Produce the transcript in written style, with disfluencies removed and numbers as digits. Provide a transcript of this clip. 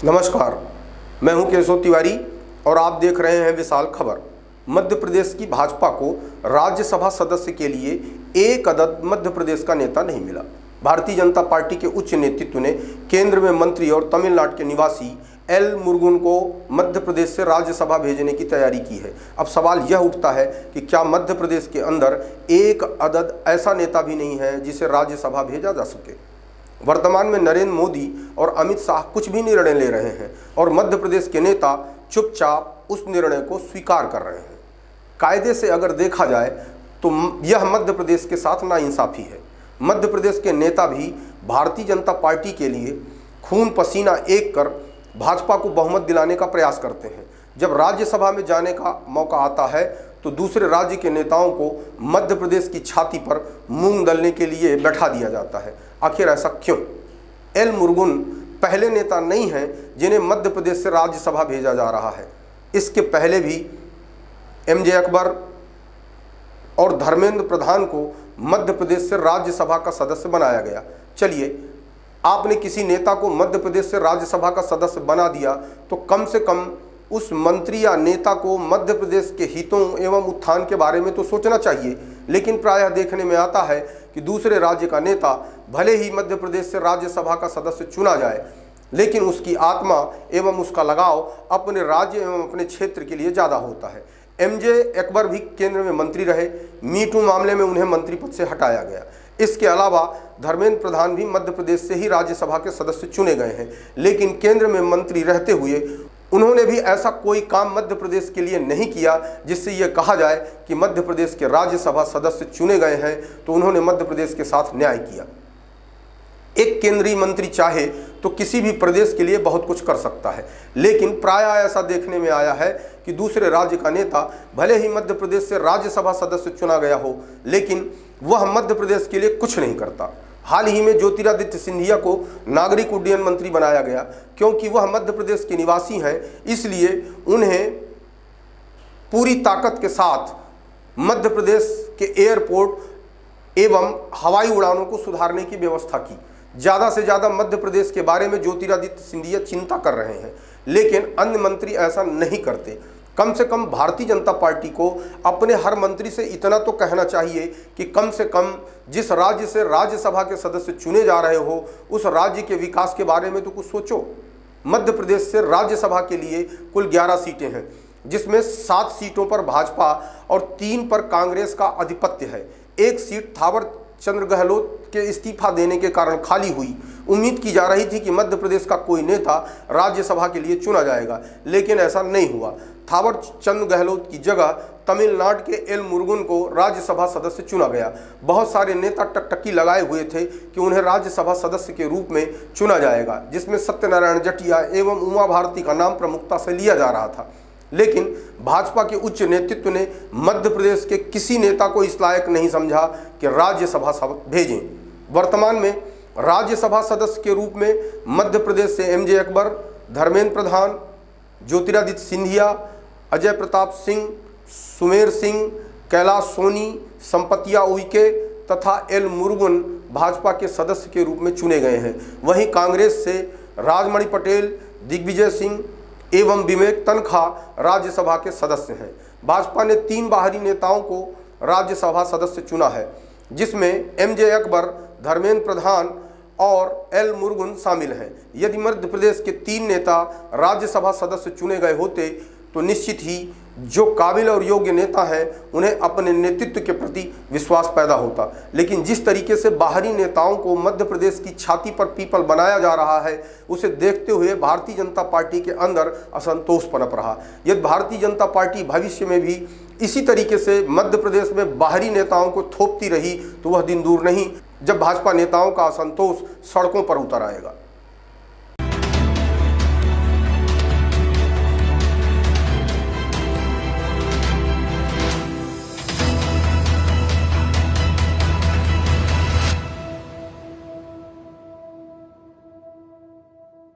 नमस्कार, मैं हूं केशव तिवारी और आप देख रहे हैं विशाल खबर। मध्य प्रदेश की भाजपा को राज्यसभा सदस्य के लिए एक अदद मध्य प्रदेश का नेता नहीं मिला। भारतीय जनता पार्टी के उच्च नेतृत्व ने केंद्र में मंत्री और तमिलनाडु के निवासी एल मुरुगन को मध्य प्रदेश से राज्यसभा भेजने की तैयारी की है। अब सवाल यह उठता है कि क्या मध्य प्रदेश के अंदर एक अदद ऐसा नेता भी नहीं है जिसे राज्यसभा भेजा जा सके। वर्तमान में नरेंद्र मोदी और अमित शाह कुछ भी निर्णय ले रहे हैं और मध्य प्रदेश के नेता चुपचाप उस निर्णय को स्वीकार कर रहे हैं। कायदे से अगर देखा जाए तो यह मध्य प्रदेश के साथ नाइंसाफी है। मध्य प्रदेश के नेता भी भारतीय जनता पार्टी के लिए खून पसीना एक कर भाजपा को बहुमत दिलाने का प्रयास करते हैं। जब राज्यसभा में जाने का मौका आता है तो दूसरे राज्य के नेताओं को मध्य प्रदेश की छाती पर मूंग दलने के लिए बैठा दिया जाता है। आखिर ऐसा क्यों? एल मुरुगन पहले नेता नहीं हैं जिन्हें मध्य प्रदेश से राज्यसभा भेजा जा रहा है। इसके पहले भी एमजे अकबर और धर्मेंद्र प्रधान को मध्य प्रदेश से राज्यसभा का सदस्य बनाया गया। चलिए, आपने किसी नेता को मध्य प्रदेश से राज्यसभा का सदस्य बना दिया तो कम से कम उस मंत्री या नेता को मध्य प्रदेश के हितों एवं उत्थान के बारे में तो सोचना चाहिए। लेकिन प्रायः देखने में आता है कि दूसरे राज्य का नेता भले ही मध्य प्रदेश से राज्यसभा का सदस्य चुना जाए, लेकिन उसकी आत्मा एवं उसका लगाव अपने राज्य एवं अपने क्षेत्र के लिए ज़्यादा होता है। एमजे अकबर भी केंद्र में मंत्री रहे। मी टू मामले में उन्हें मंत्री पद से हटाया गया। इसके अलावा धर्मेंद्र प्रधान भी मध्य प्रदेश से ही राज्यसभा के सदस्य चुने गए हैं, लेकिन केंद्र में मंत्री रहते हुए उन्होंने भी ऐसा कोई काम मध्य प्रदेश के लिए नहीं किया जिससे यह कहा जाए कि मध्य प्रदेश के राज्यसभा सदस्य चुने गए हैं तो उन्होंने मध्य प्रदेश के साथ न्याय किया। एक केंद्रीय मंत्री चाहे तो किसी भी प्रदेश के लिए बहुत कुछ कर सकता है, लेकिन प्रायः ऐसा देखने में आया है कि दूसरे राज्य का नेता भले ही मध्य प्रदेश से राज्यसभा सदस्य चुना गया हो, लेकिन वह मध्य प्रदेश के लिए कुछ नहीं करता। हाल ही में ज्योतिरादित्य सिंधिया को नागरिक उड्डयन मंत्री बनाया गया। क्योंकि वह मध्य प्रदेश के निवासी हैं, इसलिए उन्हें पूरी ताकत के साथ मध्य प्रदेश के एयरपोर्ट एवं हवाई उड़ानों को सुधारने की व्यवस्था की। ज़्यादा से ज़्यादा मध्य प्रदेश के बारे में ज्योतिरादित्य सिंधिया चिंता कर रहे हैं, लेकिन अन्य मंत्री ऐसा नहीं करते। कम से कम भारतीय जनता पार्टी को अपने हर मंत्री से इतना तो कहना चाहिए कि कम से कम जिस राज्य से राज्यसभा के सदस्य चुने जा रहे हो उस राज्य के विकास के बारे में तो कुछ सोचो। मध्य प्रदेश से राज्यसभा के लिए कुल 11 सीटें हैं, जिसमें 7 सीटों पर भाजपा और 3 पर कांग्रेस का आधिपत्य है। एक सीट थावर चंद गहलोत के इस्तीफा देने के कारण खाली हुई। उम्मीद की जा रही थी कि मध्य प्रदेश का कोई नेता राज्यसभा के लिए चुना जाएगा, लेकिन ऐसा नहीं हुआ। थावर चंद गहलोत की जगह तमिलनाडु के एल मुरुगन को राज्यसभा सदस्य चुना गया। बहुत सारे नेता टकटकी लगाए हुए थे कि उन्हें राज्यसभा सदस्य के रूप में चुना जाएगा, जिसमें सत्यनारायण जटिया एवं उमा भारती का नाम प्रमुखता से लिया जा रहा था। लेकिन भाजपा के उच्च नेतृत्व ने मध्य प्रदेश के किसी नेता को इस लायक नहीं समझा कि राज्यसभा भेजें। वर्तमान में राज्यसभा सदस्य के रूप में मध्य प्रदेश से एमजे अकबर, धर्मेंद्र प्रधान, ज्योतिरादित्य सिंधिया, अजय प्रताप सिंह, सुमेर सिंह, कैलाश सोनी, संपतिया उइके तथा एल मुरुगन भाजपा के सदस्य के रूप में चुने गए हैं। वहीं कांग्रेस से राजमणि पटेल, दिग्विजय सिंह एवं विवेक तनखा राज्यसभा के सदस्य हैं। भाजपा ने 3 बाहरी नेताओं को राज्यसभा सदस्य चुना है, जिसमें एमजे अकबर, धर्मेंद्र प्रधान और एल मुरुगन शामिल हैं। यदि मध्य प्रदेश के 3 नेता राज्यसभा सदस्य चुने गए होते तो निश्चित ही जो काबिल और योग्य नेता हैं उन्हें अपने नेतृत्व के प्रति विश्वास पैदा होता। लेकिन जिस तरीके से बाहरी नेताओं को मध्य प्रदेश की छाती पर पीपल बनाया जा रहा है, उसे देखते हुए भारतीय जनता पार्टी के अंदर असंतोष पनप रहा। यदि भारतीय जनता पार्टी भविष्य में भी इसी तरीके से मध्य प्रदेश में बाहरी नेताओं को थोपती रही तो वह दिन दूर नहीं जब भाजपा नेताओं का असंतोष सड़कों पर उतर आएगा।